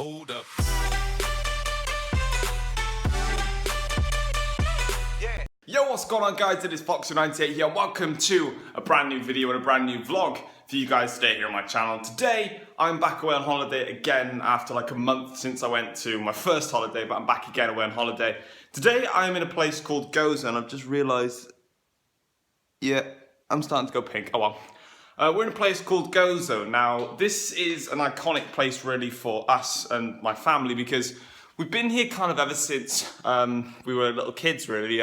Hold up. Yeah. Yo, what's going on, guys? It is Foxer98 here. Welcome to a brand new video and a brand new vlog for you guys today here on my channel. Today, I'm back away on holiday again after like a month since I went to my first holiday, but I'm back again away on holiday. Today, I'm in a place called Gozo, and I've just realised, yeah, I'm starting to go pink. Oh well. We're in a place called Gozo. Now, this is an iconic place really for us and my family because we've been here kind of ever since we were little kids really.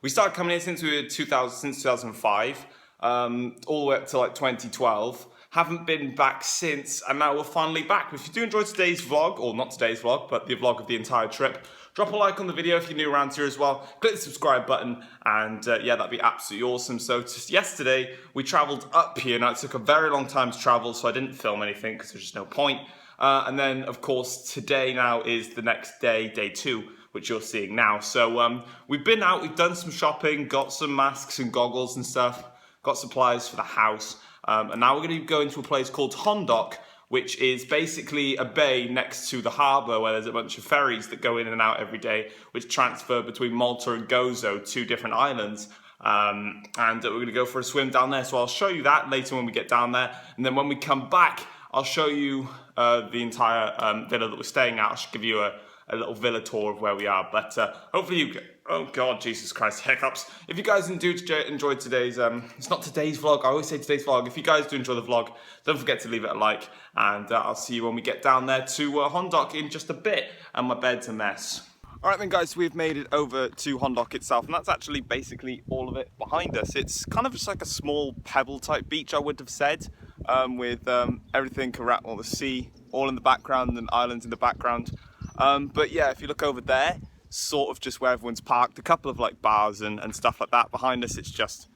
We started coming here since we were 2005, all the way up to like 2012. Haven't been back since, and now we're finally back. If you do enjoy today's vlog, or not today's vlog, but the vlog of the entire trip, drop a like on the video if you're new around here as well. Click the subscribe button, and yeah, that'd be absolutely awesome. So just yesterday, we travelled up here. Now, it took a very long time to travel, so I didn't film anything because there's just no point. And then, of course, today now is the next day, day 2, which you're seeing now. So we've been out, we've done some shopping, got some masks and goggles and stuff, got supplies for the house. And now we're going to go into a place called Hondok, which is basically a bay next to the harbour where there's a bunch of ferries that go in and out every day, which transfer between Malta and Gozo, 2 different islands. And we're going to go for a swim down there. So I'll show you that later when we get down there. And then when we come back, I'll show you the entire villa that we're staying at. I'll give you a little villa tour of where we are. But hopefully you... Oh God, Jesus Christ, hiccups. If you guys do enjoy today's... it's not today's vlog, I always say today's vlog. If you guys do enjoy the vlog, don't forget to leave it a like. And I'll see you when we get down there to Hondok in just a bit. And my bed's a mess. Alright then guys, we've made it over to Hondok itself, and that's actually basically all of it behind us. It's kind of just like a small pebble type beach, I would have said, with everything around, or the sea all in the background and islands in the background. But yeah, if you look over there, sort of just where everyone's parked, a couple of like bars and stuff like that. Behind us it's just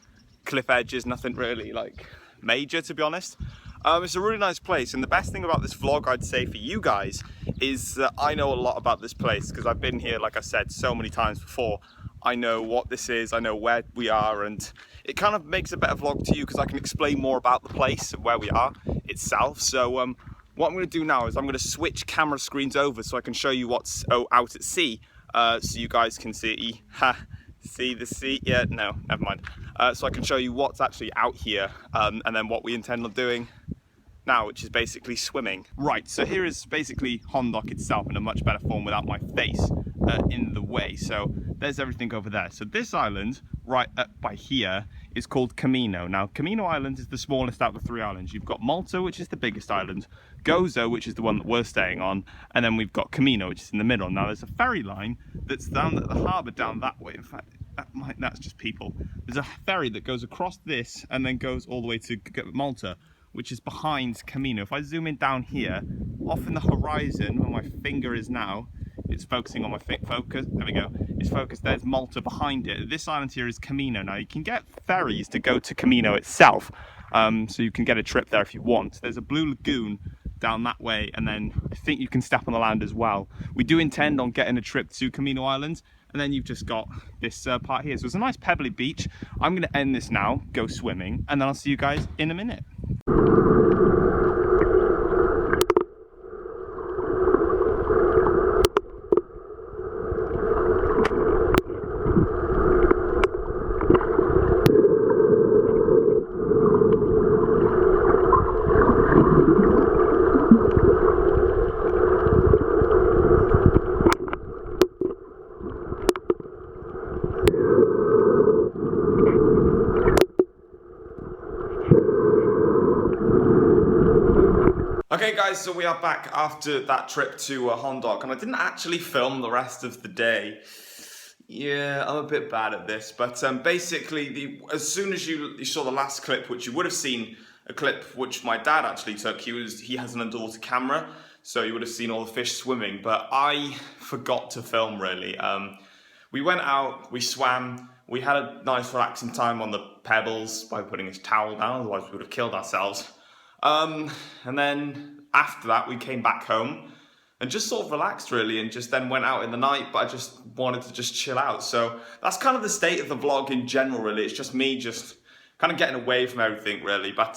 cliff edges, nothing really like major, to be honest. It's a really nice place, and the best thing about this vlog, I'd say, for you guys is that I know a lot about this place because I've been here, like I said, so many times before. I know what this is, I know where we are, and it kind of makes a better vlog to you because I can explain more about the place and where we are itself. So what I'm going to do now is I'm going to switch camera screens over so I can show you what's out at sea, so you guys can see see the sea. Yeah, no, never mind. So I can show you what's actually out here, and then what we intend on doing now, which is basically swimming. Right, so here is basically Hondok itself in a much better form without my face in the way. So there's everything over there. So this island right up by here is called Comino. Now, Comino Island is the smallest out of the 3 islands. You've got Malta, which is the biggest island, Gozo, which is the one that we're staying on, and then we've got Comino, which is in the middle. Now, there's a ferry line that's down at the harbour down that way. In fact, that's just people. There's a ferry that goes across this and then goes all the way to Malta, which is behind Comino. If I zoom in down here, off in the horizon, where my finger is now, it's focusing on my focus. There we go. It's focused. There's Malta behind it. This island here is Comino. Now, you can get ferries to go to Comino itself, so you can get a trip there if you want. There's a blue lagoon down that way, and then I think you can step on the land as well. We do intend on getting a trip to Comino Island, and then you've just got this part here. So it's a nice pebbly beach. I'm going to end this now, go swimming, and then I'll see you guys in a minute. Okay guys, so we are back after that trip to Hondok, and I didn't actually film the rest of the day. Yeah, I'm a bit bad at this, but basically, as soon as you saw the last clip, which you would have seen a clip which my dad actually took, he has an underwater camera, so you would have seen all the fish swimming, but I forgot to film really. We went out, we swam, we had a nice relaxing time on the pebbles by putting a towel down, otherwise we would have killed ourselves. And then after that we came back home and just sort of relaxed really, and just then went out in the night, but I just wanted to just chill out. So that's kind of the state of the vlog in general really. It's just me just kind of getting away from everything really. But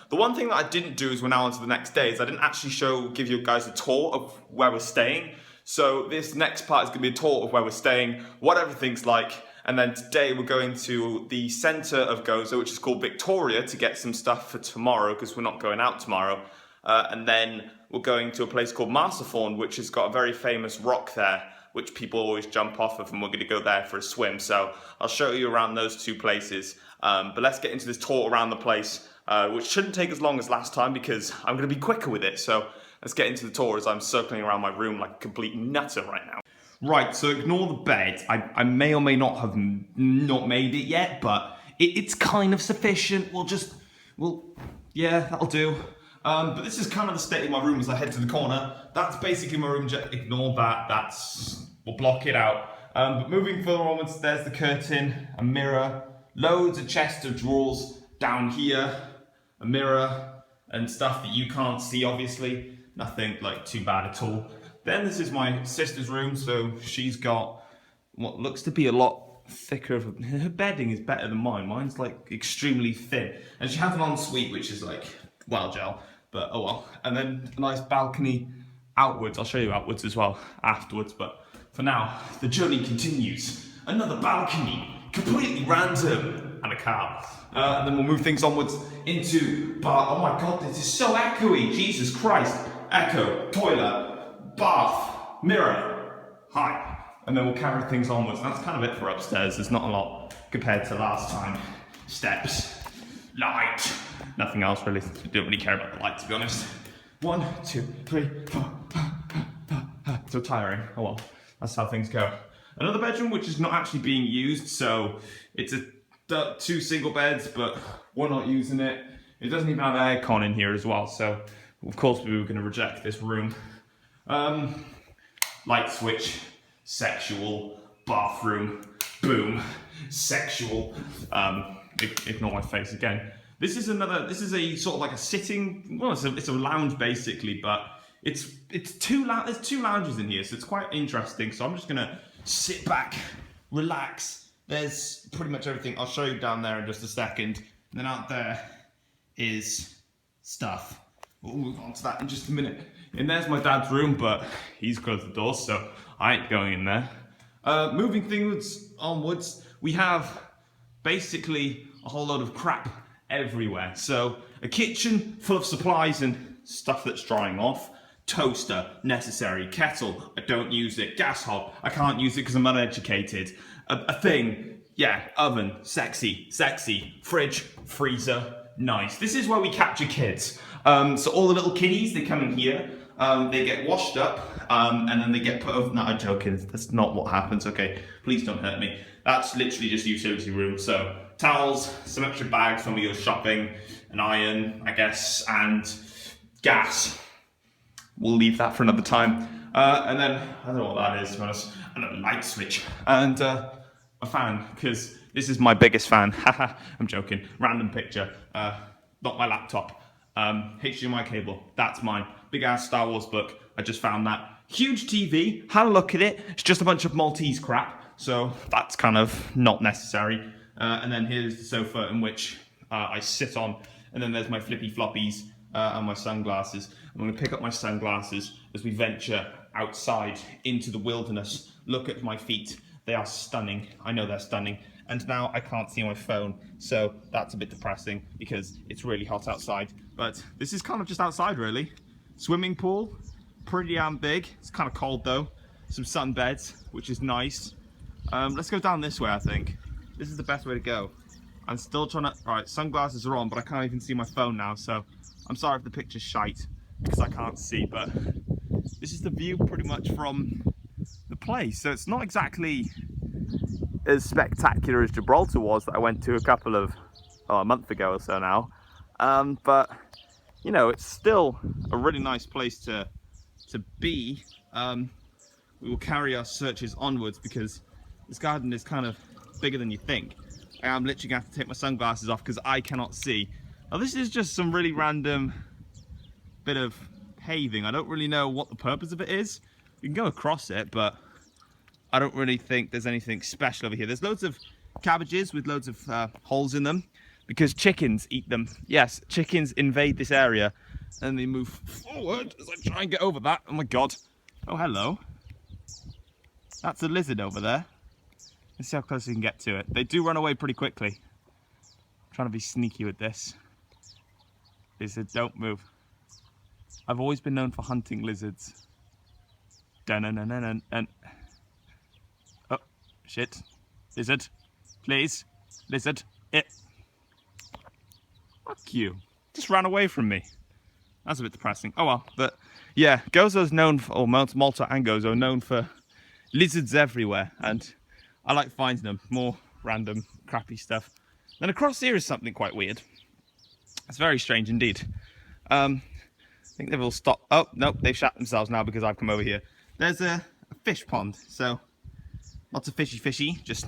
the one thing that I didn't do as we're now on to the next day is I didn't actually give you guys a tour of where we're staying. So this next part is going to be a tour of where we're staying, what everything's like, and then today we're going to the centre of Gozo, which is called Victoria, to get some stuff for tomorrow because we're not going out tomorrow. And then we're going to a place called Marsathorn, which has got a very famous rock there, which people always jump off of, and we're going to go there for a swim. So I'll show you around those two places. But let's get into this tour around the place, which shouldn't take as long as last time because I'm going to be quicker with it. So let's get into the tour as I'm circling around my room like a complete nutter right now. Right, so ignore the bed. I may or may not have not made it yet, but it's kind of sufficient. Yeah, that'll do. But this is kind of the state of my room as I head to the corner. That's basically my room. Just ignore that. We'll block it out. But moving further onwards, there's the curtain, a mirror, loads of chests of drawers down here, a mirror, and stuff that you can't see, obviously. Nothing like too bad at all. Then this is my sister's room, so she's got what looks to be a lot thicker. Her bedding is better than mine. Mine's like extremely thin. And she has an ensuite, which is like, well, gel, but oh well. And then a nice balcony outwards. I'll show you outwards as well afterwards, but for now, the journey continues. Another balcony, completely random, and a car. And then we'll move things onwards into bar. Oh my god, this is so echoey. Jesus Christ. Echo, toilet, bath, mirror, hi. And then we'll carry things onwards. That's kind of it for upstairs. There's not a lot compared to last time. Steps, light, nothing else really. We don't really care about the light, to be honest. 1, 2, 3, 4. So tiring. Oh well, that's how things go. Another bedroom which is not actually being used, so it's two single beds, but we're not using it. It doesn't even have aircon in here as well, so of course we were going to reject this room. Light switch, sexual, bathroom, boom, sexual. Ignore my face again. This is a sort of like a sitting, well, it's a lounge basically, but there's two lounges in here, so it's quite interesting. So I'm just gonna sit back, relax. There's pretty much everything. I'll show you down there in just a second. And then out there is stuff. We'll move on to that in just a minute. And there's my dad's room, but he's closed the door, so I ain't going in there. Moving things onwards, we have basically a whole load of crap everywhere. So a kitchen full of supplies and stuff that's drying off. Toaster, necessary. Kettle, I don't use it. Gas hob, I can't use it because I'm uneducated. A thing, yeah, oven, sexy. Fridge, freezer, nice. This is where we capture kids. So all the little kiddies, they come in here, they get washed up, and then they get put over. No, I'm joking, that's not what happens, okay? Please don't hurt me. That's literally just a utility room. So towels, some extra bags when we go shopping, an iron, I guess, and gas. We'll leave that for another time. And then, I don't know what that is, to be honest, and a light switch, and a fan, because this is my biggest fan. Haha, I'm joking. Random picture, not my laptop. HDMI cable, that's mine. Big ass Star Wars book, I just found that. Huge TV, had a look at it. It's just a bunch of Maltese crap, so that's kind of not necessary. And then here's the sofa in which I sit on, and then there's my flippy floppies and my sunglasses. I'm going to pick up my sunglasses as we venture outside into the wilderness. Look at my feet, they are stunning. I know they're stunning. And now I can't see my phone, so that's a bit depressing because it's really hot outside. But this is kind of just outside, really. Swimming pool, pretty damn big. It's kind of cold though. Some sun beds, which is nice. Let's go down this way, I think. This is the best way to go. I'm still trying to, all right, sunglasses are on, but I can't even see my phone now, so I'm sorry if the picture's shite because I can't see, but this is the view pretty much from the place. So it's not exactly as spectacular as Gibraltar was that I went to a month ago or so now, but you know, it's still a really nice place to be. We will carry our searches onwards because this garden is kind of bigger than you think. I'm literally going to have to take my sunglasses off because I cannot see. Now this is just some really random bit of paving. I don't really know what the purpose of it is. You can go across it, but I don't really think there's anything special over here. There's loads of cabbages with loads of holes in them. because chickens eat them. Yes, chickens invade this area and they move forward as I try and get over that. Oh my god. Oh, hello. That's a lizard over there. Let's see how close we can get to it. They do run away pretty quickly. I'm trying to be sneaky with this. Lizard, don't move. I've always been known for hunting lizards. Dun-dun-dun-dun-dun. Oh, shit. Lizard, please. Lizard, it. Fuck you. Just ran away from me. That's a bit depressing. Oh well, but yeah, Gozo's known for, or Malta and Gozo are known for lizards everywhere, and I like finding them. More random, crappy stuff. Then across here is something quite weird. It's very strange indeed. I think they've all stopped. Oh, nope, they've shat themselves now because I've come over here. There's a fish pond, so lots of fishy, just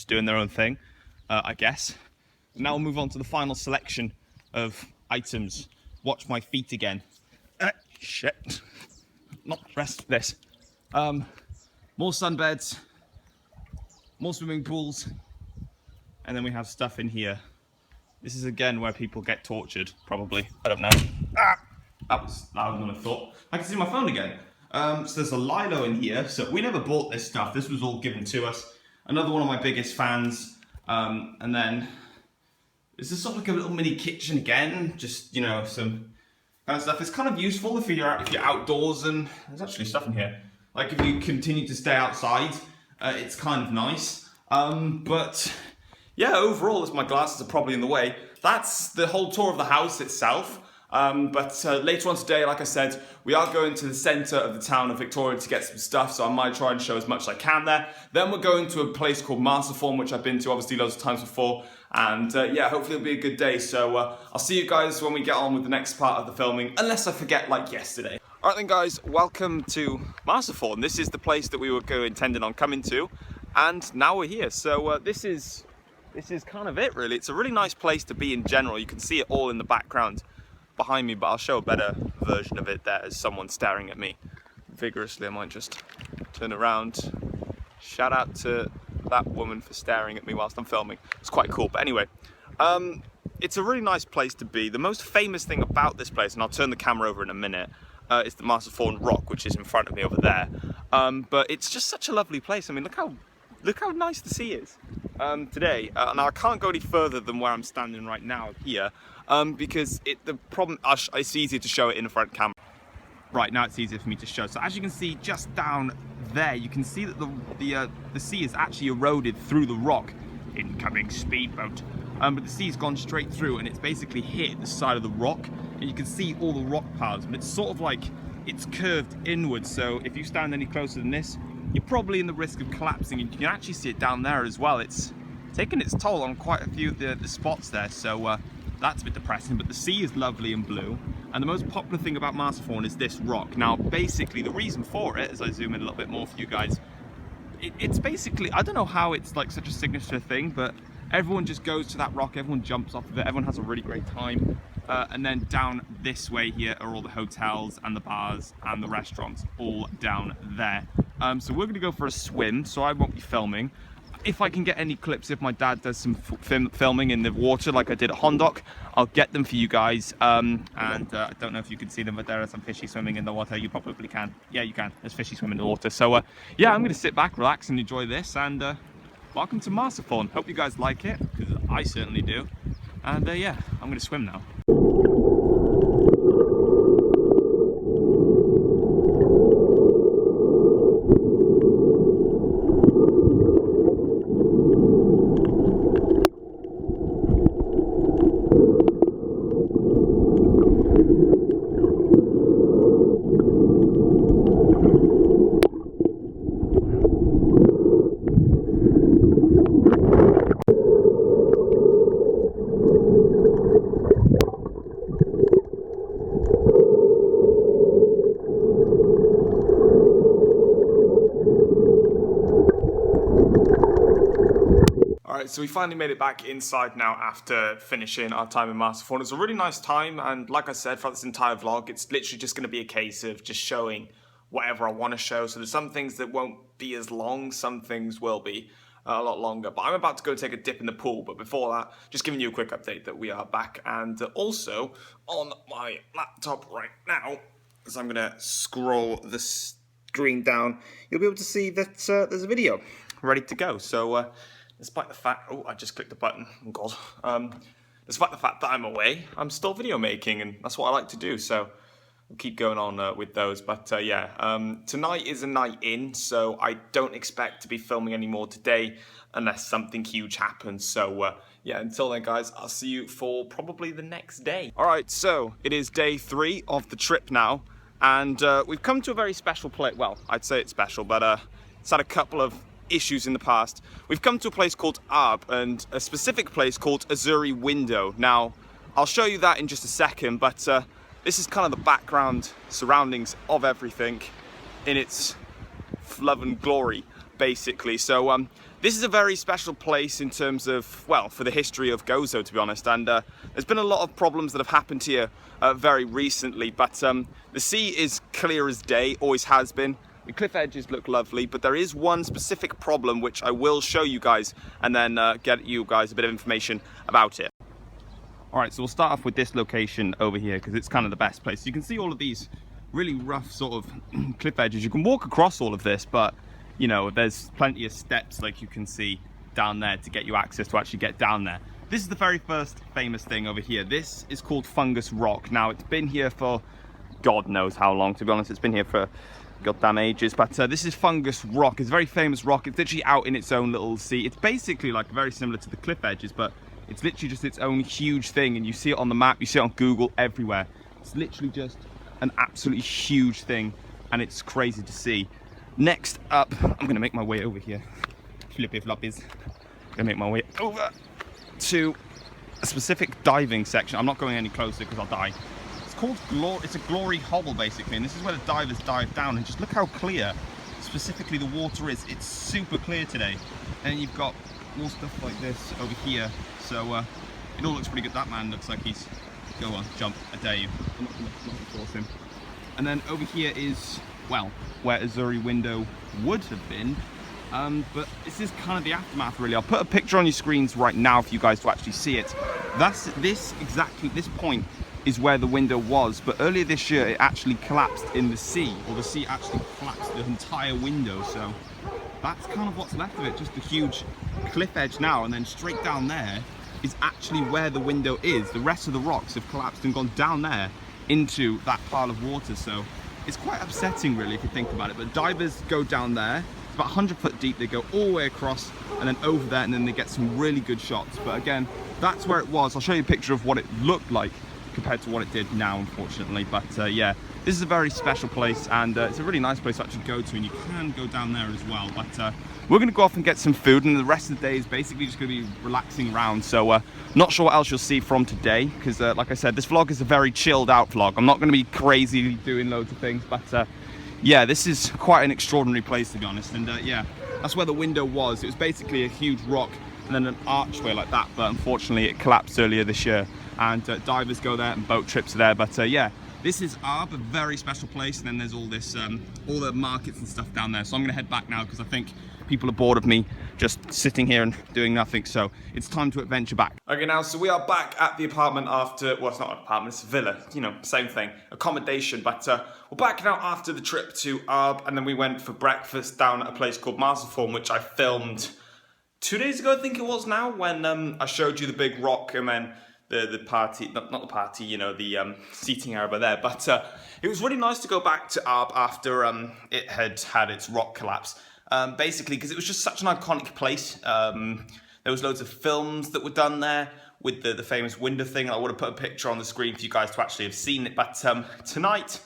doing their own thing, I guess. Now we'll move on to the final selection of items. Watch my feet again. Shit. Not rest for this. More sunbeds, more swimming pools, and then we have stuff in here. This is again where people get tortured, probably. I don't know. That was louder than I thought. I can see my phone again. So there's a lilo in here. So we never bought this stuff. This was all given to us. Another one of my biggest fans. And then this is sort of like a little mini kitchen again. Just, you know, some kind of stuff. It's kind of useful if you're outdoors, and there's actually stuff in here. Like if you continue to stay outside, it's kind of nice. But yeah, overall, as my glasses are probably in the way, that's the whole tour of the house itself. But later on today, like I said, we are going to the centre of the town of Victoria to get some stuff, so I might try and show as much as I can there. Then we're going to a place called Masterform, which I've been to obviously loads of times before, and yeah, hopefully it'll be a good day. So I'll see you guys when we get on with the next part of the filming, unless I forget like yesterday. Alright then guys, welcome to Masterform. This is the place that we were intending on coming to, and now we're here. So this is kind of it really. It's a really nice place to be in general. You can see it all in the background behind me, but I'll show a better version of it there as someone staring at me vigorously. I might just turn around. Shout out to that woman for staring at me whilst I'm filming. It's quite cool. But anyway, it's a really nice place to be. The most famous thing about this place, and I'll turn the camera over in a minute, is the Masterform Rock, which is in front of me over there. But it's just such a lovely place. I mean, look how nice the sea is today. Now I can't go any further than where I'm standing right now here, because it's easier to show it in the front camera. Right now it's easier for me to show. So as you can see just down there, you can see that the sea is actually eroded through the rock. Incoming speedboat. But the sea's gone straight through and it's basically hit the side of the rock, and you can see all the rock piles, but it's sort of like it's curved inwards, so if you stand any closer than this, you're probably in the risk of collapsing, and you can actually see it down there as well. It's taken its toll on quite a few of the spots there, so that's a bit depressing. But the sea is lovely and blue, and the most popular thing about Masterform is this rock. Now basically the reason for it, as I zoom in a little bit more for you guys, it's basically, I don't know how it's like such a signature thing, but everyone just goes to that rock, everyone jumps off of it, everyone has a really great time. And then down this way here are all the hotels and the bars and the restaurants, all down there. So we're going to go for a swim, so I won't be filming. If I can get any clips, if my dad does some filming in the water like I did at Hondok, I'll get them for you guys. I don't know if you can see them, but there are some fishy swimming in the water. You probably can. Yeah, you can. There's fishy swimming in the water. So yeah, I'm going to sit back, relax and enjoy this. And welcome to Masterform. Hope you guys like it, because I certainly do. And yeah, I'm going to swim now. Alright, so we finally made it back inside now after finishing our time in Masterform. It was a really nice time, and like I said, for this entire vlog, it's literally just going to be a case of just showing whatever I want to show. So there's some things that won't be as long, some things will be. a lot longer. But I'm about to go take a dip in the pool. But before that, just giving you a quick update that we are back. And also on my laptop right now, as I'm going to scroll the screen down, you'll be able to see that there's a video ready to go. So despite the fact, I just clicked the button. Oh God. Despite the fact that I'm away, I'm still video making, and that's what I like to do. So we'll keep going on with those. But tonight is a night in, so I don't expect to be filming anymore today unless something huge happens. So until then, guys, I'll see you for probably the next day. All right, so it is day 3 of the trip now, and we've come to a very special place. Well, I'd say it's special, but it's had a couple of issues in the past. We've come to a place called Arb, and a specific place called Azure Window. Now, I'll show you that in just a second, but this is kind of the background surroundings of everything in its love and glory, basically. So this is a very special place in terms of, well, for the history of Gozo, to be honest. And there's been a lot of problems that have happened here very recently, but the sea is clear as day, always has been. The cliff edges look lovely, but there is one specific problem which I will show you guys and then get you guys a bit of information about it. Alright, so we'll start off with this location over here because it's kind of the best place. You can see all of these really rough sort of cliff edges. You can walk across all of this, but you know, there's plenty of steps like you can see down there to get you access to actually get down there. This is the very first famous thing over here. This is called Fungus Rock. Now, it's been here for God knows how long, to be honest. It's been here for goddamn ages, but this is Fungus Rock. It's a very famous rock. It's literally out in its own little sea. It's basically like very similar to the cliff edges, but it's literally just its own huge thing, and you see it on the map, you see it on Google, everywhere. It's literally just an absolutely huge thing, and it's crazy to see. Next up, I'm gonna make my way over here. Flippy floppies. Gonna make my way over to a specific diving section. I'm not going any closer because I'll die. It's called it's a glory hobble basically, and this is where the divers dive down, and just look how clear specifically the water is. It's super clear today, and you've got more stuff like this over here. So it all looks pretty good. That man looks like he's, go on, jump, I dare you. I'm not gonna force him. And then over here is, well, where Azure Window would have been. But this is kind of the aftermath, really. I'll put a picture on your screens right now for you guys to actually see it. This point is where the window was, but earlier this year it actually collapsed in the sea, or the sea actually collapsed the entire window. So that's kind of what's left of it, just a huge cliff edge now, and then straight down there is actually where the window is. The rest of the rocks have collapsed and gone down there into that pile of water. So it's quite upsetting, really, if you think about it. But divers go down there. It's about 100 foot deep. They go all the way across and then over there, and then they get some really good shots. But again, that's where it was. I'll show you a picture of what it looked like compared to what it did now, unfortunately. But yeah, this is a very special place, and it's a really nice place to actually go to, and you can go down there as well. But we're going to go off and get some food, and the rest of the day is basically just going to be relaxing around. So not sure what else you'll see from today, because like I said, this vlog is a very chilled out vlog. I'm not going to be crazy doing loads of things, but yeah, this is quite an extraordinary place, to be honest. And yeah, that's where the window was. It was basically a huge rock and then an archway like that, but unfortunately it collapsed earlier this year, and divers go there and boat trips are there. But yeah, this is Arb, a very special place, and then there's all this all the markets and stuff down there. So I'm gonna head back now because I think people are bored of me just sitting here and doing nothing, so it's time to adventure back. Okay, now, so we are back at the apartment after, well, it's not an apartment, it's a villa, you know, same thing, accommodation, but we're back now after the trip to Arb, and then we went for breakfast down at a place called Mġarr, which I filmed 2 days ago, I think it was now, when I showed you the big rock, and then the party, not the party, you know, the seating area there. But it was really nice to go back to Arb after it had had its rock collapse. Basically, because it was just such an iconic place. There was loads of films that were done there with the famous window thing. I would have put a picture on the screen for you guys to actually have seen it. But tonight,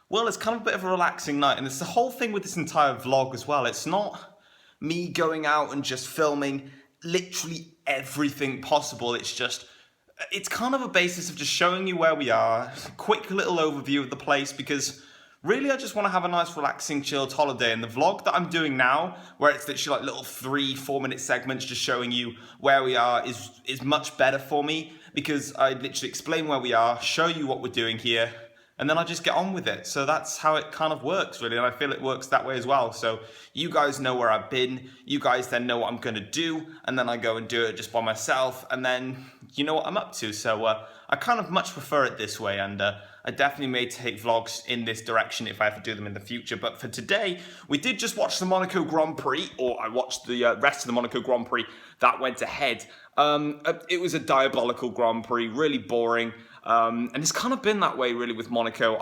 well, it's kind of a bit of a relaxing night. And it's the whole thing with this entire vlog as well. It's not me going out and just filming literally everything possible. It's kind of a basis of just showing you where we are, a quick little overview of the place, because really I just want to have a nice relaxing chilled holiday. And the vlog that I'm doing now, where it's literally like little 3-4 minute segments just showing you where we are, is much better for me, because I literally explain where we are, show you what we're doing here, and then I just get on with it. So that's how it kind of works, really, and I feel it works that way as well. So you guys know where I've been, you guys then know what I'm going to do, and then I go and do it just by myself, and then you know what I'm up to. So I kind of much prefer it this way, and I definitely may take vlogs in this direction if I have to do them in the future. But for today, we did just watch the Monaco Grand Prix, or I watched the rest of the Monaco Grand Prix that went ahead. It was a diabolical Grand Prix, really boring. And it's kind of been that way really with Monaco.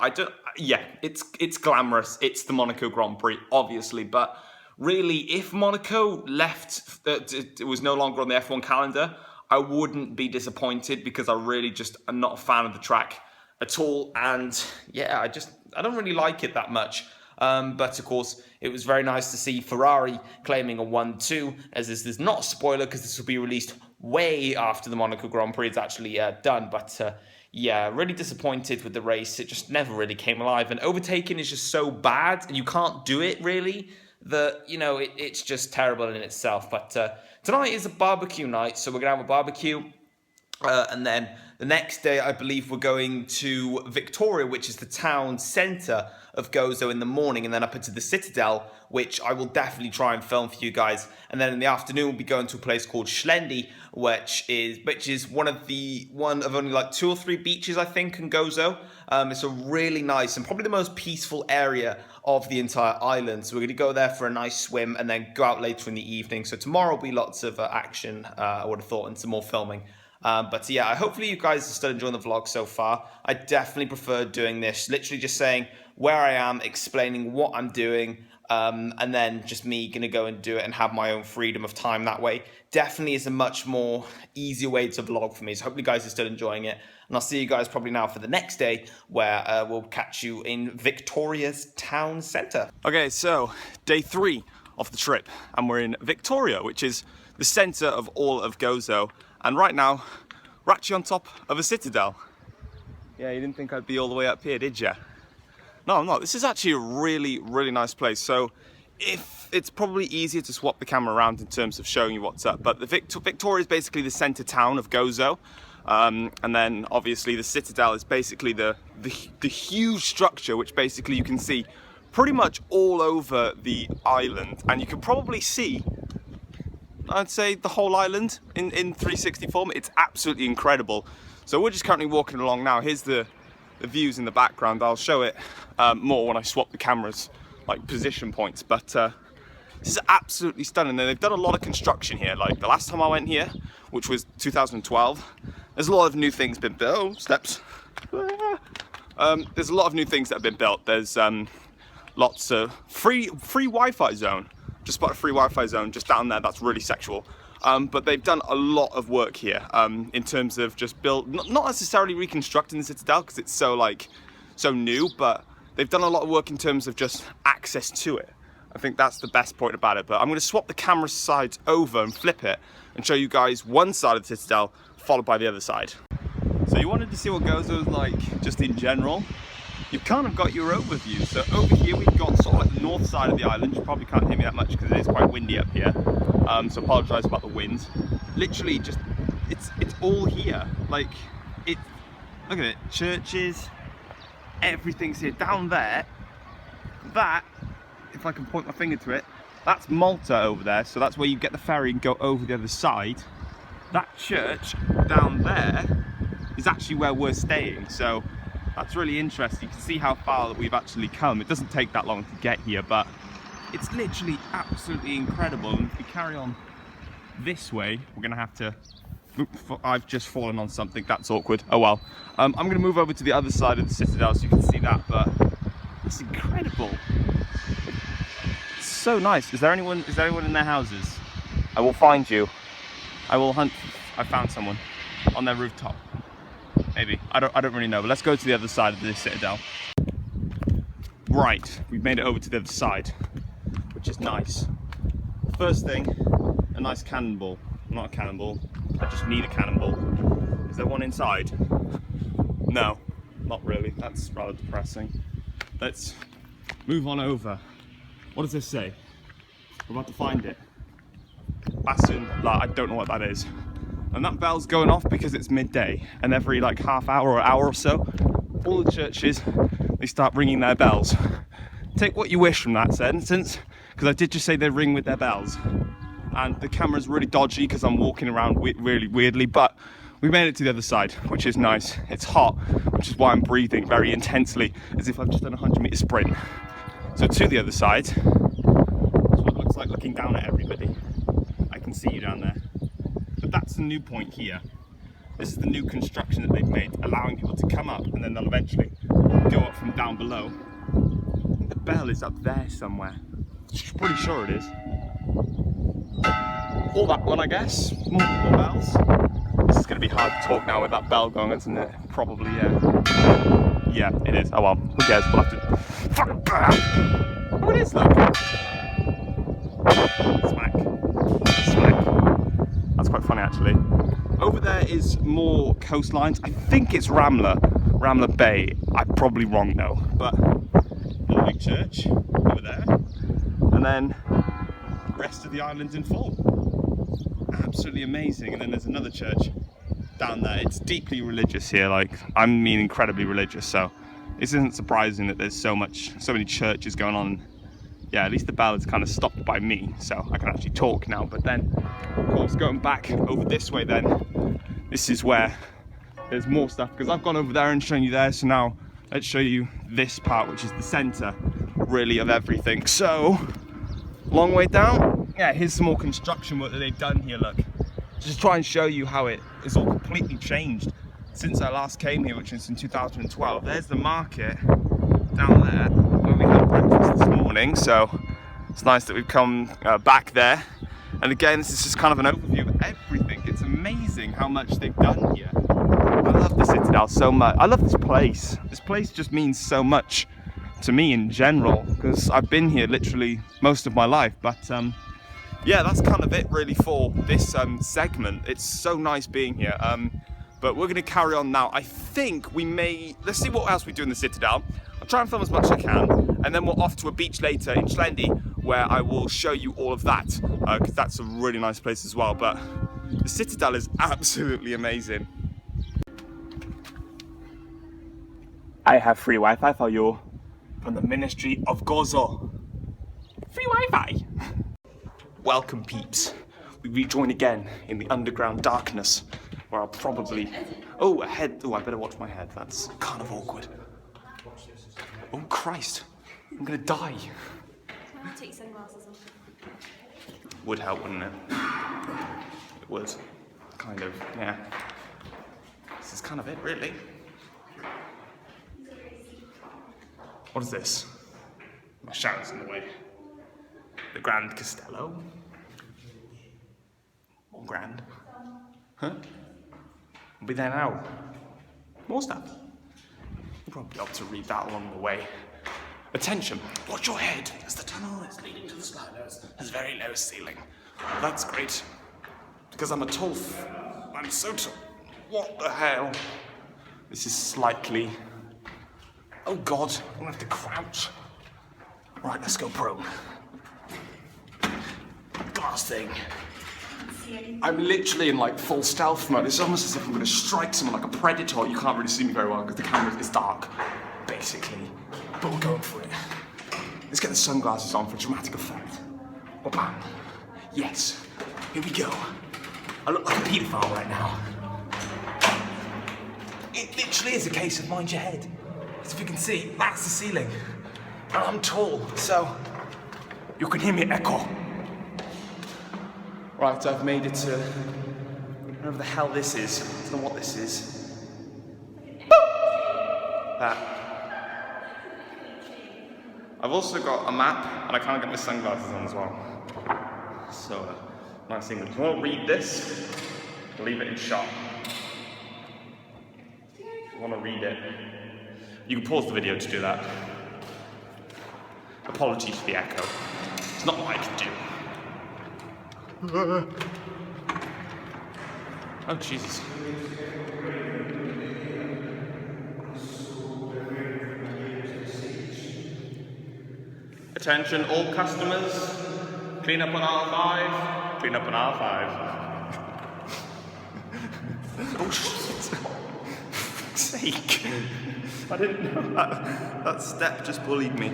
It's glamorous. It's the Monaco Grand Prix, obviously, but really, if Monaco left, it was no longer on the F1 calendar, I wouldn't be disappointed, because I really just am not a fan of the track at all. And yeah, I don't really like it that much. But of course, it was very nice to see Ferrari claiming a 1-2, as this is not a spoiler because this will be released way after the Monaco Grand Prix is actually done. But yeah, really disappointed with the race. It just never really came alive, and overtaking is just so bad, and you can't do it really, that, you know, it's just terrible in itself. But tonight is a barbecue night, so we're gonna have a barbecue. And then the next day, I believe we're going to Victoria, which is the town centre of Gozo, in the morning, and then up into the Citadel, which I will definitely try and film for you guys. And then in the afternoon, we'll be going to a place called Xlendi, which is one of only like 2 or 3 beaches, I think, in Gozo. It's a really nice and probably the most peaceful area of the entire island. So we're going to go there for a nice swim and then go out later in the evening. So tomorrow will be lots of action, I would have thought, and some more filming. But yeah, hopefully you guys are still enjoying the vlog so far. I definitely prefer doing this, literally just saying where I am, explaining what I'm doing, and then just me gonna go and do it and have my own freedom of time that way. Definitely is a much more easier way to vlog for me. So hopefully you guys are still enjoying it. And I'll see you guys probably now for the next day, where we'll catch you in Victoria's town centre. Okay, so day 3 of the trip, and we're in Victoria, which is the centre of all of Gozo. And right now, we're actually on top of a citadel. Yeah, you didn't think I'd be all the way up here, did you? No, I'm not. This is actually a really, really nice place. So it's probably easier to swap the camera around in terms of showing you what's up. But the Victoria is basically the centre town of Gozo. And then obviously the Citadel is basically the huge structure, which basically you can see pretty much all over the island. And you can probably see, I'd say, the whole island in 360 form. It's absolutely incredible. So we're just currently walking along now. Here's the views in the background. I'll show it more when I swap the cameras, like position points. But this is absolutely stunning. And they've done a lot of construction here. Like the last time I went here, which was 2012, there's a lot of new things been built. Oh, steps. There's a lot of new things that have been built. There's lots of free Wi-Fi zone. Just spot a free Wi-Fi zone just down there. That's really sexual. But they've done a lot of work here in terms of just not necessarily reconstructing the Citadel because it's so new, but they've done a lot of work in terms of just access to it. I think that's the best point about it. But I'm going to swap the camera sides over and flip it and show you guys one side of the Citadel followed by the other side. So you wanted to see what Gozo is like just in general. You've kind of got your overview. So over here we've got sort of like the north side of the island. You probably can't hear me that much because it is quite windy up here. So apologise about the wind. Literally just, it's all here. Like, look at it, churches, everything's here. Down there, that, if I can point my finger to it, that's Malta over there. So that's where you get the ferry and go over the other side. That church down there is actually where we're staying. So that's really interesting. You can see how far we've actually come. It doesn't take that long to get here, but it's literally absolutely incredible. And if we carry on this way, we're gonna have to, I've just fallen on something, that's awkward. Oh well. I'm gonna move over to the other side of the Citadel so you can see that, but it's incredible. It's so nice. Is there anyone in their houses? I will find you. I will hunt. I found someone on their rooftop. Maybe. I don't really know, but let's go to the other side of the Citadel. Right, we've made it over to the other side, which is nice. First thing, a nice cannonball. Not a cannonball, I just need a cannonball. Is there one inside? No, not really. That's rather depressing. Let's move on over. What does this say? We're about to find it. Bastion, I don't know what that is. And that bell's going off because it's midday, and every like half hour or hour or so, all the churches, they start ringing their bells. Take what you wish from that sentence, because I did just say they ring with their bells. And the camera's really dodgy because I'm walking around really weirdly, but we made it to the other side, which is nice. It's hot, which is why I'm breathing very intensely, as if I've just done a 100-meter sprint. So to the other side, that's what it looks like looking down at everybody. I can see you down there. But that's the new point here. This is the new construction that they've made, allowing people to come up and then they'll eventually go up from down below. The bell is up there somewhere. Pretty sure it is. Or that one, I guess. More bells. This is going to be hard to talk now with that bell going, isn't it? Probably, yeah. Yeah, it is. Oh well, who cares? We'll have to... Oh, it is, look. Smack. Smack. That's quite funny, actually. Over there is more coastlines. I think it's Ramla Bay. I'm probably wrong, though. But the big church over there. And then the rest of the island's in full. Absolutely amazing. And then there's another church down there. It's deeply religious here, like I mean incredibly religious, so it isn't surprising that there's so many churches going on. Yeah, at least the bell is kind of stopped by me, so I can actually talk now. But then, of course, going back over this way then, this is where there's more stuff, because I've gone over there and shown you there, so now let's show you this part, which is the center, really, of everything. So, long way down. Yeah, here's some more construction work that they've done here, look. Just try and show you how it is all completely changed since I last came here, which was in 2012. There's the market down there where we had breakfast this morning, so it's nice that we've come back there. And again, this is just kind of an overview of everything. It's amazing how much they've done here. I love the Citadel so much. I love this place. This place just means so much to me in general, because I've been here literally most of my life. But yeah, that's kind of it really for this segment. It's so nice being here. But we're going to carry on now. I think we may... Let's see what else we do in the Citadel. I'll try and film as much as I can. And then we're off to a beach later in Xlendi, where I will show you all of that. Because that's a really nice place as well. But the Citadel is absolutely amazing. I have free Wi-Fi for you from the Ministry of Gozo. Free Wi-Fi! Welcome, peeps. We rejoin again in the underground darkness, where I'll probably... Oh, a head. Oh, I better watch my head. That's kind of awkward. Oh, Christ. I'm gonna die. Take sunglasses off. Would help, wouldn't it? It would. Kind of, yeah. This is kind of it, really. What is this? My shower's in the way. The Grand Castello. More grand. Huh? We'll be there now. More stuff. You'll probably be able to read that along the way. Attention, watch your head, as the tunnel is leading to the sliders has very low ceiling. Well, that's great, because I'm a tolf. I'm so tall. What the hell? This is slightly... Oh God, I'm gonna have to crouch. Right, let's go prone. Glass thing. I'm literally in like full stealth mode. It's almost as if I'm gonna strike someone like a predator. You can't really see me very well because the camera is dark, basically. But we're going for it. Let's get the sunglasses on for dramatic effect. Bam. Yes. Here we go. I look like a paedophile right now. It literally is a case of mind your head. As if you can see, that's the ceiling. And I'm tall, so you can hear me echo. Right, I've made it to whatever the hell this is. I don't know what this is. That. I've also got a map, and I can't get my sunglasses on as well. So, nice English. If you want to read this, leave it in shot. If you want to read it, you can pause the video to do that. Apologies for the echo. It's not what I can do. Oh, Jesus. Attention, all customers. Clean up on aisle 5. Clean up on aisle 5. Oh, shit. fuck's sake. I didn't know that step just bullied me.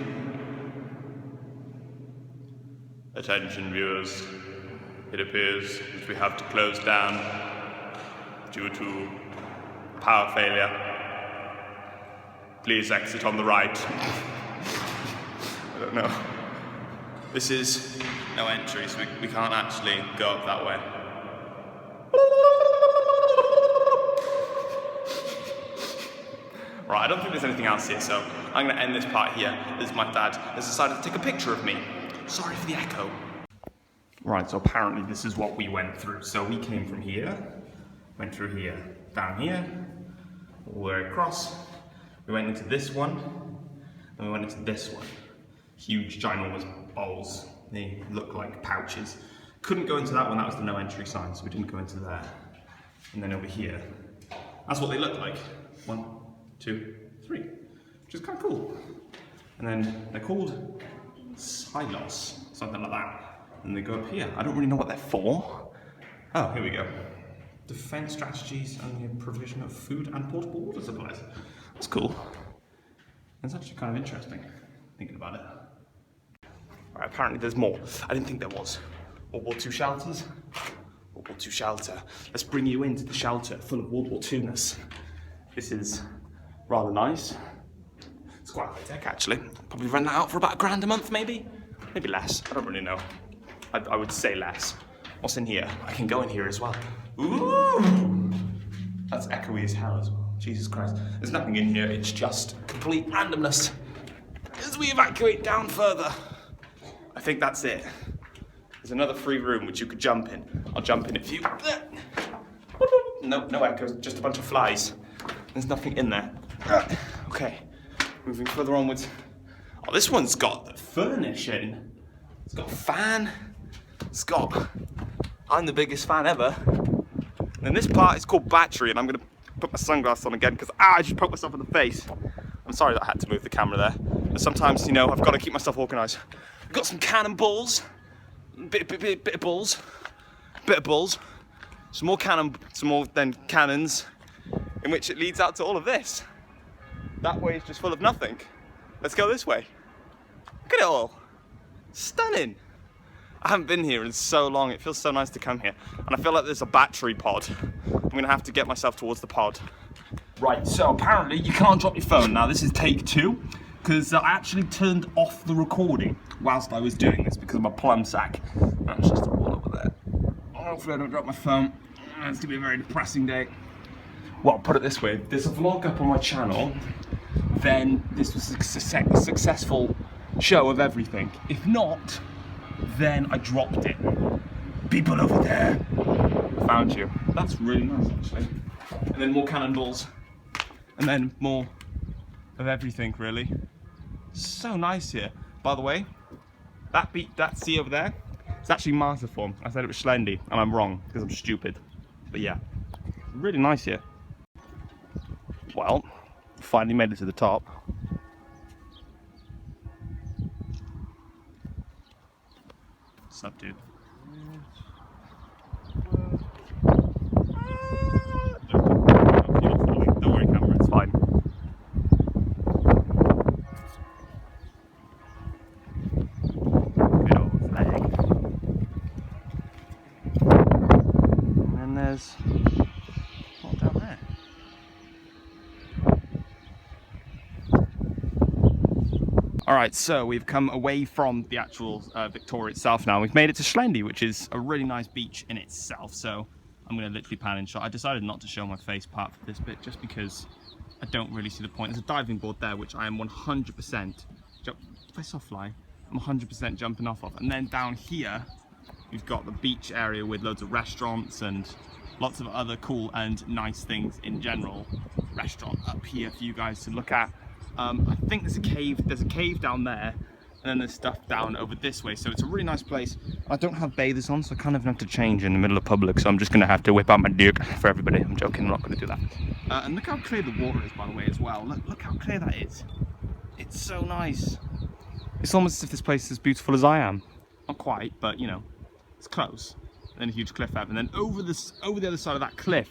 Attention viewers, it appears that we have to close down due to power failure. Please exit on the right. I don't know. This is no entry, so we can't actually go up that way. Right, I don't think there's anything else here, so I'm going to end this part here as my dad has decided to take a picture of me. Sorry for the echo. Right, so apparently this is what we went through. So we came from here, went through here, down here, all the way across. We went into this one, and we went into this one. Huge, ginormous bowls. They look like pouches. Couldn't go into that one, that was the no entry sign, so we didn't go into there. And then over here, that's what they look like. 1, 2, 3, which is kind of cool. And then they're called silos, something like that. And they go up here. I don't really know what they're for. Oh, here we go. Defense strategies and the provision of food and portable water supplies. That's cool. It's actually kind of interesting, thinking about it. Right, apparently there's more. I didn't think there was. World War II shelters. World War II shelter. Let's bring you into the shelter full of World War II-ness. This is rather nice. It's quite high tech actually. Probably rent that out for about £1 a month maybe? Maybe less, I don't really know. I would say less. What's in here? I can go in here as well. Ooh! That's echoey as hell as well. Jesus Christ. There's nothing in here, it's just complete randomness. As we evacuate down further. I think that's it. There's another free room which you could jump in. I'll jump in if you... No echoes, just a bunch of flies. There's nothing in there. Okay, moving further onwards. Oh, this one's got furnishing. It's got a fan. It's got... I'm the biggest fan ever. And then this part is called battery, and I'm gonna put my sunglasses on again because I just poked myself in the face. I'm sorry that I had to move the camera there. But sometimes, you know, I've got to keep myself organised. We've got some cannonballs. Bit of balls. Bit of balls. Some more cannons, in which it leads out to all of this. That way is just full of nothing. Let's go this way. Look at it all. Stunning. I haven't been here in so long. It feels so nice to come here. And I feel like there's a battery pod. I'm gonna have to get myself towards the pod. Right, so apparently you can't drop your phone. Now this is take 2, because I actually turned off the recording whilst I was doing this because of my plum sack. That's just a wall over there. Hopefully I don't drop my phone. It's gonna be a very depressing day. Well, put it this way, if there's a vlog up on my channel, then this was a successful show of everything. If not, then I dropped it. People over there. Found you. That's really nice actually. And then more cannonballs. And then more of everything really. So nice here. By the way, that sea over there, it's actually Malta form. I said it was Xlendi, and I'm wrong because I'm stupid. But yeah, really nice here. Well, finally made it to the top. What's up, dude? Don't worry, camera, it's fine. Good old flag. And then there's what down there? Alright, so we've come away from the actual Victoria itself now. We've made it to Xlendi, which is a really nice beach in itself. So I'm going to literally pan and shot. I decided not to show my face part for this bit just because I don't really see the point. There's a diving board there, which I am 100%, if I saw fly, I'm 100% jumping off of. And then down here, we've got the beach area with loads of restaurants and lots of other cool and nice things in general. Restaurant up here for you guys to look at. I think there's a cave down there, and then there's stuff down over this way, so it's a really nice place. I don't have bathers on, so I kind of have to change in the middle of public, so I'm just going to have to whip out my dick for everybody. I'm joking, I'm not going to do that. And look how clear the water is, by the way, as well. Look how clear that is. It's so nice. It's almost as if this place is as beautiful as I am. Not quite, but you know, it's close. And then a huge cliff there, and then over the other side of that cliff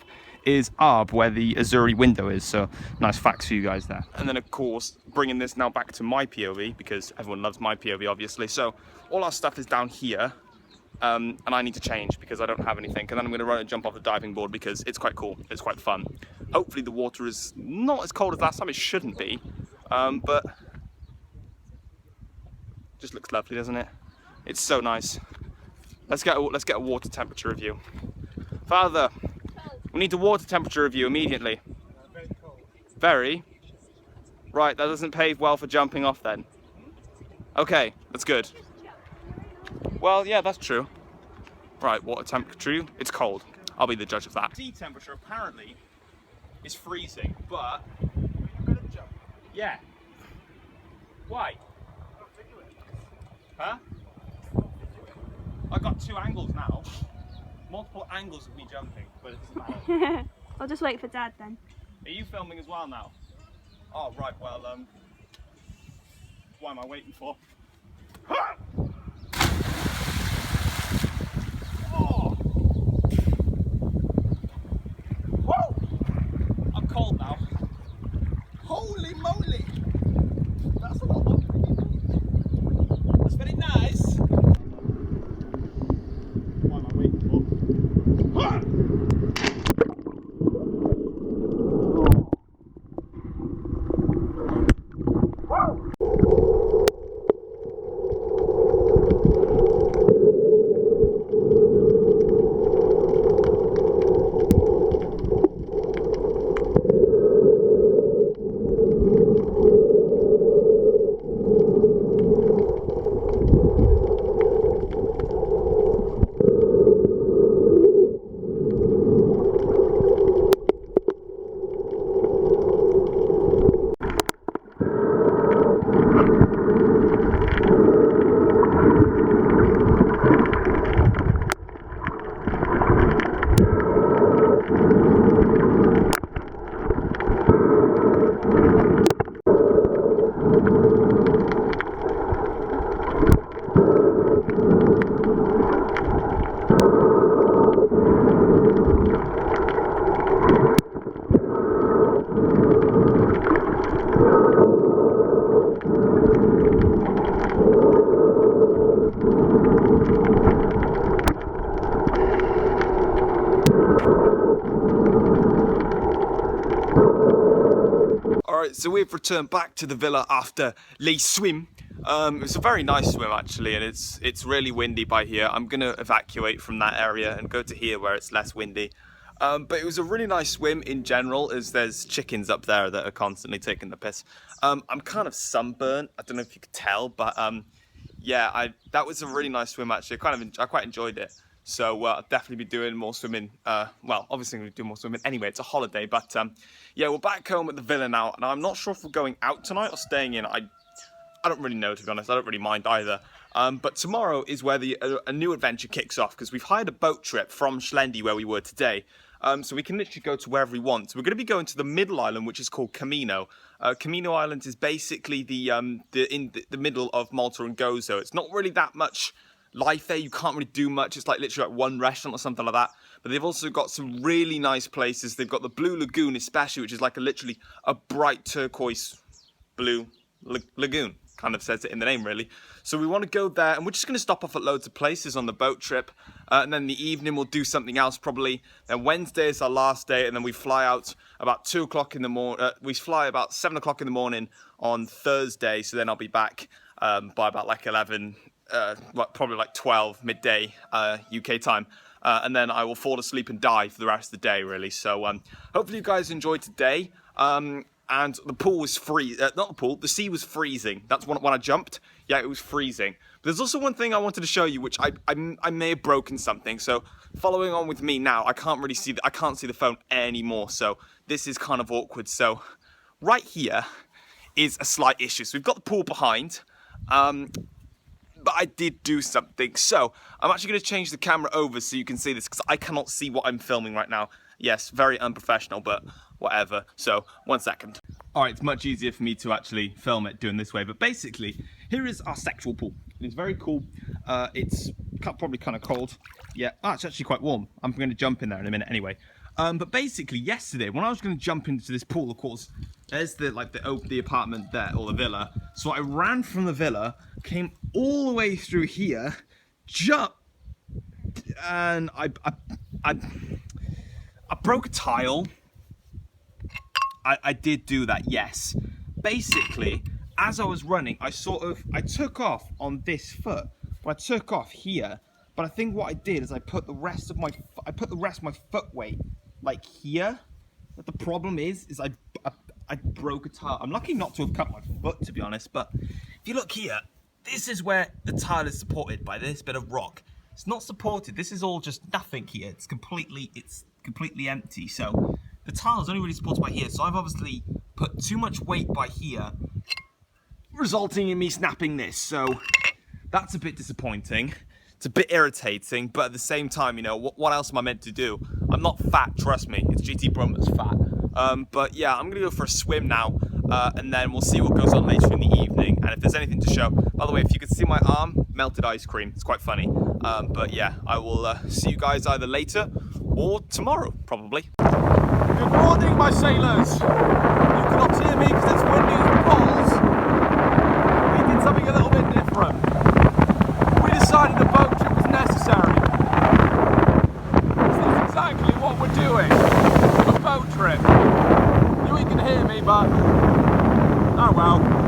is Arb, where the Azure window is. So nice facts for you guys there. And then of course, bringing this now back to my POV, because everyone loves my POV obviously. So all our stuff is down here. And I need to change because I don't have anything. And then I'm going to run and jump off the diving board because it's quite cool. It's quite fun. Hopefully the water is not as cold as last time. It shouldn't be. But just looks lovely, doesn't it? It's so nice. Let's get a water temperature review. Father, we need a water temperature review immediately. Very cold. Very? Right, that doesn't pave well for jumping off then. Okay, that's good. Well, yeah, that's true. Right, water temperature, it's cold. I'll be the judge of that. Sea temperature apparently is freezing, but... Yeah. Why? Huh? I got 2 angles now. Multiple angles of me jumping, but it doesn't matter. I'll just wait for Dad then. Are you filming as well now? Oh, right, well, what am I waiting for? Ha! Oh! Whoa! I'm cold now. Holy moly! That's a lot. That's very nice. What am I waiting for? Ha! Alright, so we've returned back to the villa after le swim. It was a very nice swim actually, and it's really windy by here. I'm going to evacuate from that area and go to here where it's less windy. But it was a really nice swim in general, as there's chickens up there that are constantly taking the piss. I'm kind of sunburnt, I don't know if you could tell, but yeah, that was a really nice swim actually. I quite enjoyed it. So I'll definitely be doing more swimming. Well, obviously I'm going to do more swimming anyway. It's a holiday, but yeah, we're back home at the villa now, and I'm not sure if we're going out tonight or staying in. I don't really know, to be honest. I don't really mind either. But tomorrow is where a new adventure kicks off, because we've hired a boat trip from Xlendi, where we were today. So we can literally go to wherever we want. So we're going to be going to the middle island, which is called Comino. Comino Island is basically in the middle of Malta and Gozo. It's not really that much life there. You can't really do much. It's like literally like one restaurant or something like that. But they've also got some really nice places. They've got the Blue Lagoon especially, which is like literally a bright turquoise blue lagoon. Kind of says it in the name, really. So we want to go there, and we're just going to stop off at loads of places on the boat trip. And then in the evening, we'll do something else probably. Then Wednesday is our last day, and then we fly out about 2 o'clock in the morning. We fly about 7 o'clock in the morning on Thursday. So then I'll be back by about like 11, probably like 12 midday UK time. And then I will fall asleep and die for the rest of the day, really. So hopefully you guys enjoyed today. And the pool was the sea was freezing. That's when I jumped. Yeah, it was freezing. But there's also one thing I wanted to show you, which I may have broken something. So following on with me now, I can't see the phone anymore. So this is kind of awkward. So right here is a slight issue. So we've got the pool behind, but I did do something. So I'm actually going to change the camera over so you can see this, because I cannot see what I'm filming right now. Yes, very unprofessional, but whatever. So, 1 second. Alright, it's much easier for me to actually film it doing this way, but basically, here is our sexual pool. It's very cool. It's probably kind of cold. Yeah, it's actually quite warm. I'm going to jump in there in a minute anyway. But basically, yesterday, when I was going to jump into this pool, of course, there's the apartment there, or the villa. So I ran from the villa, came all the way through here, jumped, and I broke a tile. I did do that, yes. Basically, as I was running, I took off on this foot. Well, I took off here, but I think what I did is I put the rest of my foot weight like here. But the problem is I broke a tile. I'm lucky not to have cut my foot, to be honest. But if you look here, this is where the tile is supported by this bit of rock. It's not supported. This is all just nothing here. It's completely empty. So the tile is only really supported by here. So I've obviously put too much weight by here, resulting in me snapping this. So that's a bit disappointing. It's a bit irritating, but at the same time, you know, what else am I meant to do? I'm not fat, trust me. It's GT Brum that's fat. But yeah, I'm gonna go for a swim now, and then we'll see what goes on later in the evening. And if there's anything to show, by the way, if you could see my arm, melted ice cream. It's quite funny. But yeah, I will see you guys either later or tomorrow, probably. Good morning, my sailors. You cannot hear me because it's windy as balls. We did something a little bit different. We decided a boat trip was necessary. This is exactly what we're doing. A boat trip. You ain't gonna hear me, but oh well.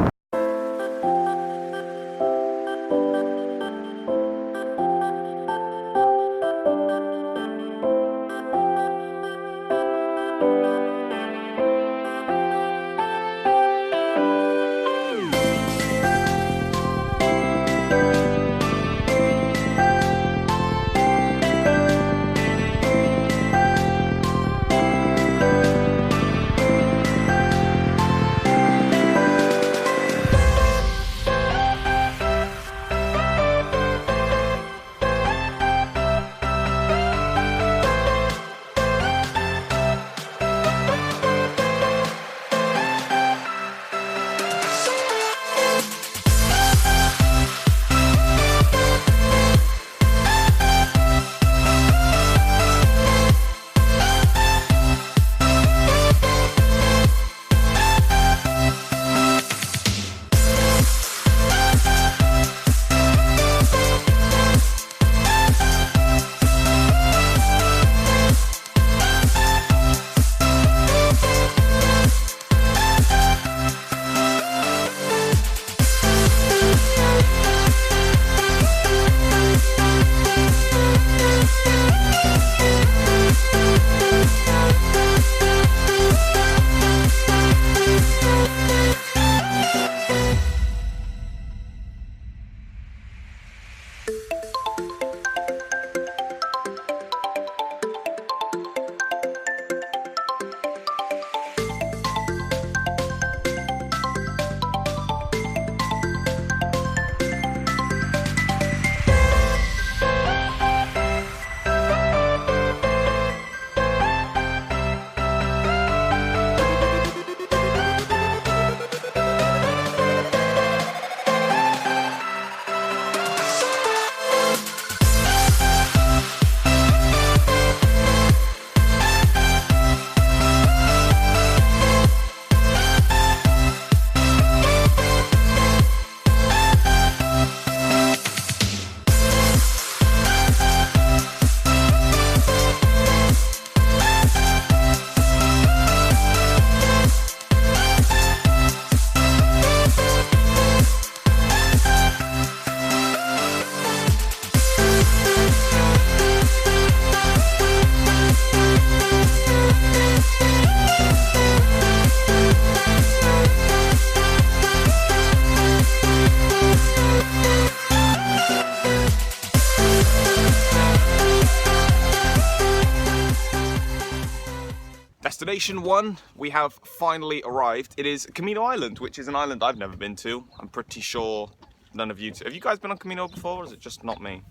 Destination 1, we have finally arrived. It is Comino Island, which is an island I've never been to. I'm pretty sure none of you two. Have you guys been on Comino before, or is it just not me?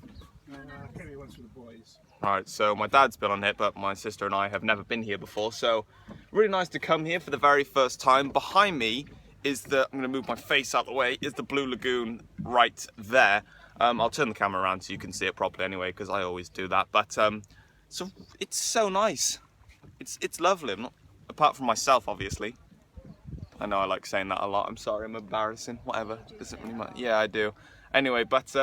I came here once with the boys. Alright, so my dad's been on it, but my sister and I have never been here before, so really nice to come here for the very first time. Behind me is the, I'm going to move my face out of the way, is the Blue Lagoon right there. I'll turn the camera around so you can see it properly anyway, because I always do that. But so it's so nice. it's lovely. I'm not, apart from myself, obviously. I know I like saying that a lot. I'm sorry, I'm embarrassing. Whatever, doesn't really matter. Yeah, I do. Anyway, but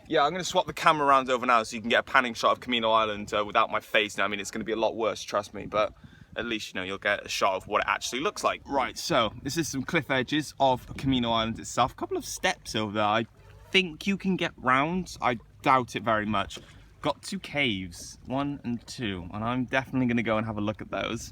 yeah, I'm going to swap the camera around over now so you can get a panning shot of Comino Island without my face. Now, I mean, it's going to be a lot worse, trust me, but at least, you know, you'll get a shot of what it actually looks like. Right, so this is some cliff edges of Comino Island itself. A couple of steps over there. I think you can get round. I doubt it very much. Got 2 caves, 1 and 2, and I'm definitely going to go and have a look at those.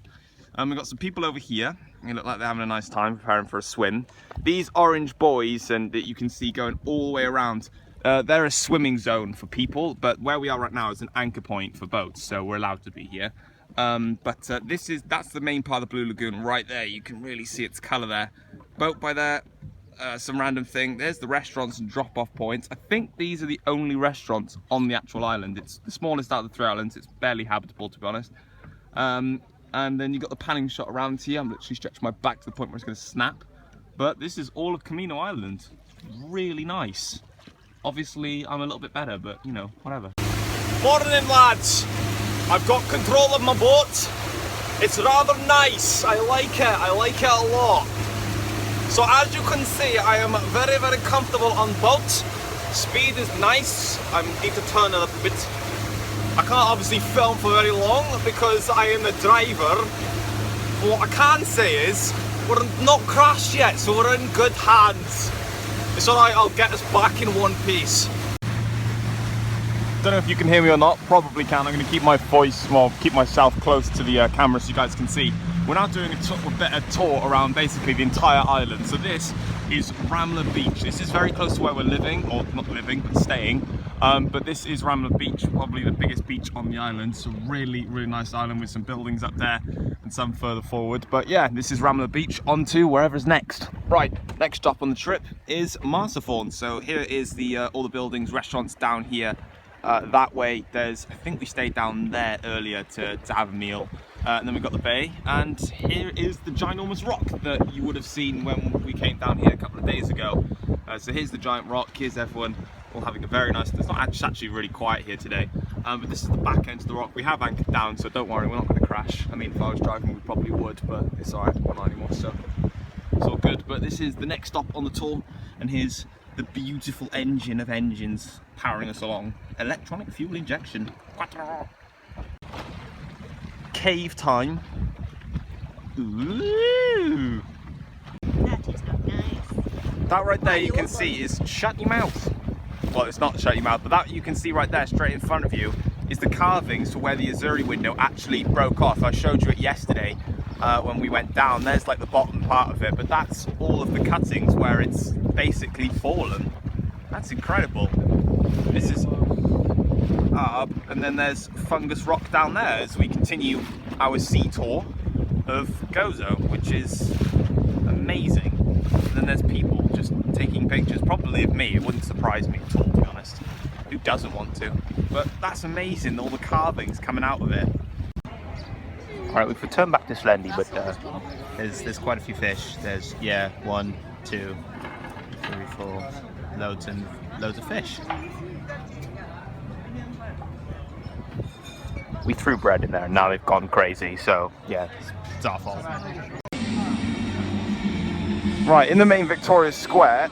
We've got some people over here. They look like they're having a nice time, preparing for a swim. These orange buoys and that you can see going all the way around, they're a swimming zone for people, but where we are right now is an anchor point for boats, so we're allowed to be here. That's the main part of the Blue Lagoon right there. You can really see its colour there. Boat by there, some random thing. There's the restaurants and drop-off points. I think these are the only restaurants on the actual island. It's the smallest out of the 3 islands. It's barely habitable, to be honest. And then you've got the panning shot around here. I'm literally stretching my back to the point where it's going to snap. But this is all of Comino Island. Really nice. Obviously, I'm a little bit better, but, you know, whatever. Morning, lads. I've got control of my boat. It's rather nice. I like it a lot. So as you can see, I am very, very comfortable on boat. Speed is nice. I need to turn a little bit. I can't obviously film for very long because I am the driver. But what I can say is, we're not crashed yet, so we're in good hands. It's alright, I'll get us back in one piece. Don't know if you can hear me or not, probably can. I'm going to keep my voice, well, keep myself close to the camera so you guys can see. We're now doing a tour around basically the entire island. So this is Ramla Beach. This is very close to where we're living, or not living, but staying. But this is Ramla Beach, probably the biggest beach on the island. So really, really nice island with some buildings up there and some further forward. But yeah, this is Ramla Beach, on to wherever's next. Right, next stop on the trip is Marsathorn. So here is all the buildings, restaurants down here. That way, I think we stayed down there earlier to have a meal. And then we've got the bay, and here is the ginormous rock that you would have seen when we came down here a couple of days ago. So here's the giant rock, here's everyone all having a very nice, it's actually really quiet here today, but this is the back end of the rock. We have anchored down, so don't worry, we're not going to crash. I mean, if I was driving we probably would, but it's alright, we're not anymore, so it's all good. But this is the next stop on the tour, and here's the beautiful engine of engines powering us along. Electronic fuel injection. Cave time. Ooh. That is not nice. That right there you can see is shut your mouth. Well, it's not shut your mouth, but that you can see right there straight in front of you is the carvings for where the Azure window actually broke off. I showed you it yesterday when we went down. There's like the bottom part of it, but that's all of the cuttings where it's basically fallen. That's incredible. This is up, and then there's fungus rock down there as we continue our sea tour of Gozo, which is amazing. And then there's people just taking pictures, probably of me. It wouldn't surprise me at all, to be honest. Who doesn't want to? But that's amazing, all the carvings coming out of it. Alright, we've returned back to Xlendi, but there's quite a few fish. There's, yeah, 1, 2, 3, 4, loads and loads of fish. We threw bread in there and now they've gone crazy, so yeah, it's our fault. Right, in the main Victoria Square,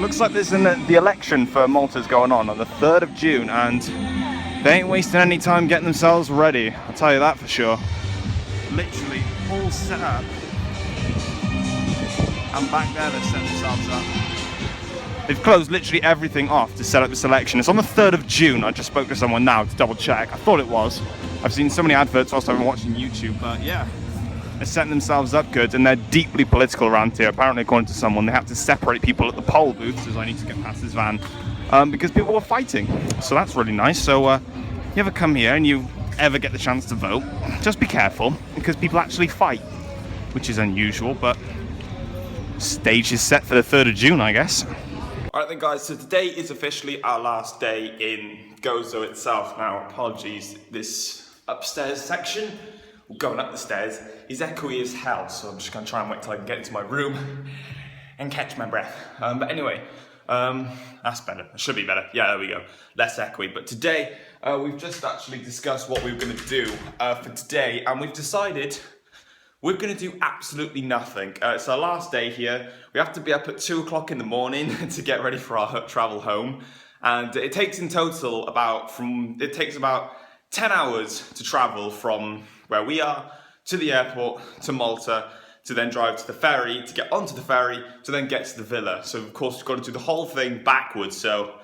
looks like there's the election for Malta's going on the 3rd of June, and they ain't wasting any time getting themselves ready, I'll tell you that for sure. Literally all set up, and back there they've set themselves up. They've closed literally everything off to set up this election. It's on the 3rd of June. I just spoke to someone now to double check. I thought it was. I've seen so many adverts whilst I've been watching YouTube, but yeah. They're setting themselves up good, and they're deeply political around here. Apparently, according to someone, they have to separate people at the poll booths, as I need to get past this van, because people were fighting. So that's really nice. So you ever come here and you ever get the chance to vote, just be careful, because people actually fight, which is unusual, but stage is set for the 3rd of June, I guess. Alright then guys, so today is officially our last day in Gozo itself. Now, apologies, this upstairs section, going up the stairs, is echoey as hell, so I'm just going to try and wait till I can get into my room and catch my breath. But anyway, That's better. It should be better. Yeah, there we go. Less echoey. But today, we've just actually discussed what we were going to do for today, and we've decided we're going to do absolutely nothing. It's our last day here. We have to be up at 2 o'clock in the morning to get ready for our travel home, and it takes in total about 10 hours to travel from where we are to the airport to Malta, to then drive to the ferry, to get onto the ferry, to then get to the villa. So of course we've got to do the whole thing backwards. So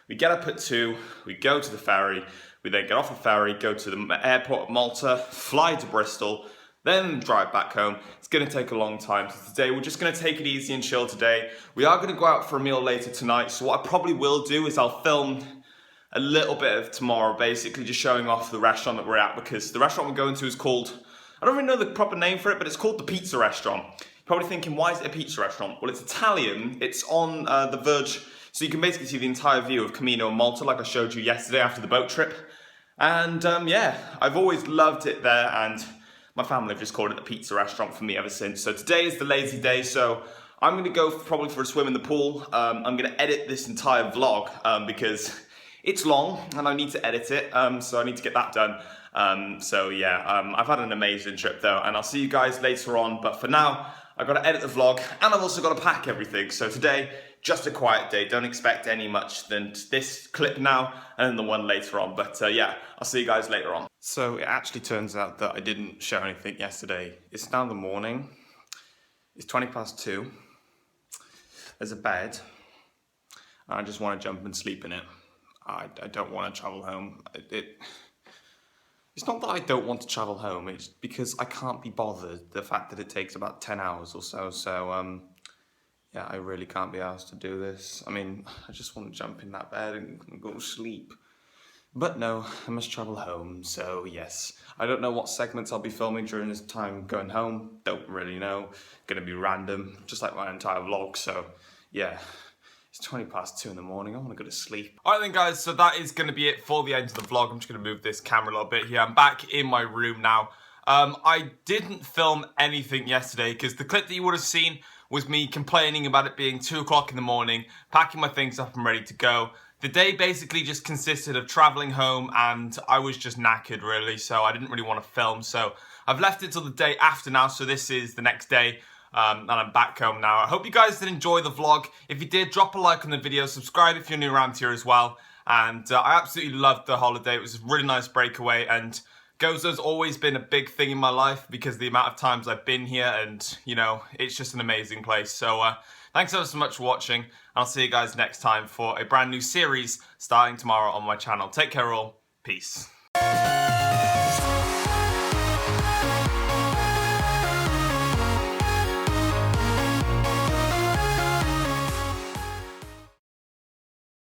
we get up at 2, we go to the ferry, we then get off the ferry, go to the airport of Malta, fly to Bristol, then drive back home. It's going to take a long time. So today we're just going to take it easy and chill today. We are going to go out for a meal later tonight. So what I probably will do is I'll film a little bit of tomorrow, basically just showing off the restaurant that we're at, because the restaurant we're going to is called, I don't really know the proper name for it, but it's called the Pizza Restaurant. You're probably thinking, why is it a pizza restaurant? Well, it's Italian. It's on the verge, so you can basically see the entire view of Comino and Malta, like I showed you yesterday after the boat trip. And yeah, I've always loved it there, and my family have just called it the Pizza Restaurant for me ever since. So today is the lazy day, so I'm going to go probably for a swim in the pool. I'm going to edit this entire vlog because it's long and I need to edit it, so I need to get that done. So yeah, I've had an amazing trip though, and I'll see you guys later on. But for now, I've got to edit the vlog, and I've also got to pack everything. So today, just a quiet day. Don't expect any much than this clip now, and then the one later on. But yeah, I'll see you guys later on. So it actually turns out that I didn't show anything yesterday. It's now the morning. It's 2:20. There's a bed. I just want to jump and sleep in it. I don't want to travel home. It's not that I don't want to travel home, it's because I can't be bothered. The fact that it takes about 10 hours or so, yeah, I really can't be asked to do this. I mean, I just want to jump in that bed and go to sleep. But no, I must travel home, so yes. I don't know what segments I'll be filming during this time going home. Don't really know. Gonna be random, just like my entire vlog, so yeah. It's 2:20 in the morning, I want to go to sleep. Alright then guys, so that is going to be it for the end of the vlog. I'm just going to move this camera a little bit here. I'm back in my room now. I didn't film anything yesterday because the clip that you would have seen was me complaining about it being 2 o'clock in the morning, packing my things up and ready to go. The day basically just consisted of travelling home, and I was just knackered really, so I didn't really want to film. So I've left it till the day after now, so this is the next day. And I'm back home now. I hope you guys did enjoy the vlog. If you did, drop a like on the video, subscribe if you're new around here as well. And I absolutely loved the holiday. It was a really nice breakaway, and Gozo's always been a big thing in my life because of the amount of times I've been here, and you know, it's just an amazing place. So thanks ever so much for watching, and I'll see you guys next time for a brand new series starting tomorrow on my channel. Take care all. Peace.